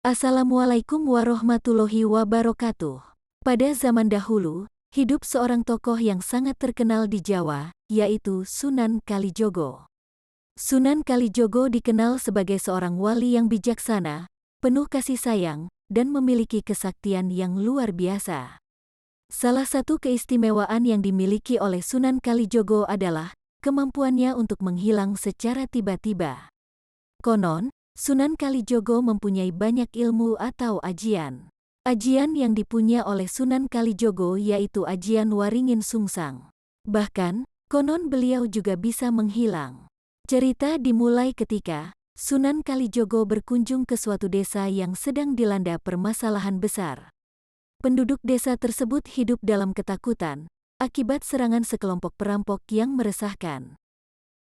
Assalamualaikum warahmatullahi wabarakatuh. Pada zaman dahulu, hidup seorang tokoh yang sangat terkenal di Jawa, yaitu Sunan Kalijogo. Sunan Kalijogo dikenal sebagai seorang wali yang bijaksana, penuh kasih sayang, dan memiliki kesaktian yang luar biasa. Salah satu keistimewaan yang dimiliki oleh Sunan Kalijogo adalah kemampuannya untuk menghilang secara tiba-tiba. Konon, Sunan Kalijogo mempunyai banyak ilmu atau ajian. Ajian yang dipunya oleh Sunan Kalijogo yaitu ajian Waringin Sungsang. Bahkan, konon beliau juga bisa menghilang. Cerita dimulai ketika Sunan Kalijogo berkunjung ke suatu desa yang sedang dilanda permasalahan besar. Penduduk desa tersebut hidup dalam ketakutan akibat serangan sekelompok perampok yang meresahkan.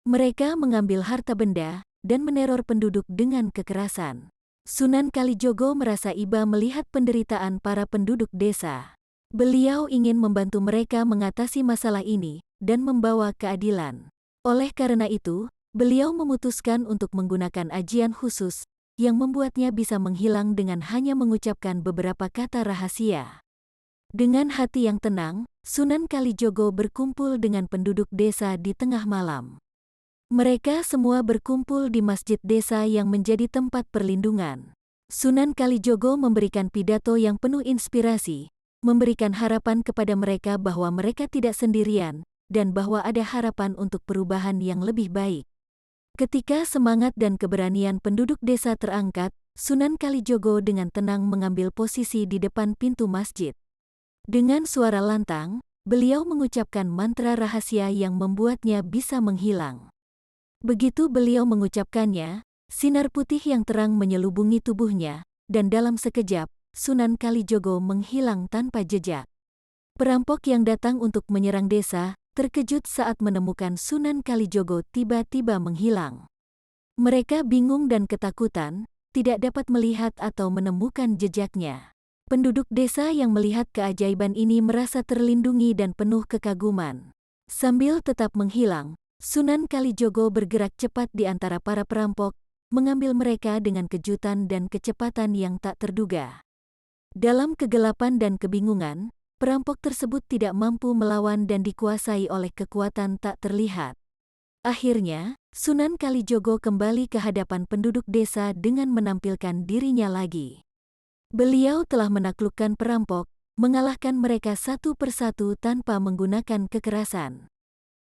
Mereka mengambil harta benda dan meneror penduduk dengan kekerasan. Sunan Kalijogo merasa iba melihat penderitaan para penduduk desa. Beliau ingin membantu mereka mengatasi masalah ini dan membawa keadilan. Oleh karena itu, beliau memutuskan untuk menggunakan ajian khusus yang membuatnya bisa menghilang dengan hanya mengucapkan beberapa kata rahasia. Dengan hati yang tenang, Sunan Kalijogo berkumpul dengan penduduk desa di tengah malam. Mereka semua berkumpul di masjid desa yang menjadi tempat perlindungan. Sunan Kalijogo memberikan pidato yang penuh inspirasi, memberikan harapan kepada mereka bahwa mereka tidak sendirian, dan bahwa ada harapan untuk perubahan yang lebih baik. Ketika semangat dan keberanian penduduk desa terangkat, Sunan Kalijogo dengan tenang mengambil posisi di depan pintu masjid. Dengan suara lantang, beliau mengucapkan mantra rahasia yang membuatnya bisa menghilang. Begitu beliau mengucapkannya, sinar putih yang terang menyelubungi tubuhnya, dan dalam sekejap, Sunan Kalijogo menghilang tanpa jejak. Perampok yang datang untuk menyerang desa, terkejut saat menemukan Sunan Kalijogo tiba-tiba menghilang. Mereka bingung dan ketakutan, tidak dapat melihat atau menemukan jejaknya. Penduduk desa yang melihat keajaiban ini merasa terlindungi dan penuh kekaguman. Sambil tetap menghilang, Sunan Kalijogo bergerak cepat di antara para perampok, mengambil mereka dengan kejutan dan kecepatan yang tak terduga. Dalam kegelapan dan kebingungan, perampok tersebut tidak mampu melawan dan dikuasai oleh kekuatan tak terlihat. Akhirnya, Sunan Kalijogo kembali ke hadapan penduduk desa dengan menampilkan dirinya lagi. Beliau telah menaklukkan perampok, mengalahkan mereka satu persatu tanpa menggunakan kekerasan.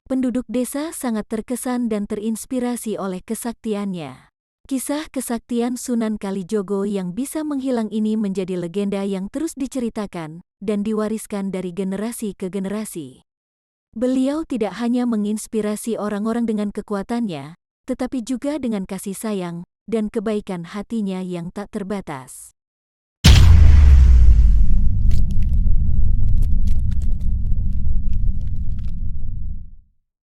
Penduduk desa sangat terkesan dan terinspirasi oleh kesaktiannya. Kisah kesaktian Sunan Kalijogo yang bisa menghilang ini menjadi legenda yang terus diceritakan dan diwariskan dari generasi ke generasi. Beliau tidak hanya menginspirasi orang-orang dengan kekuatannya, tetapi juga dengan kasih sayang dan kebaikan hatinya yang tak terbatas.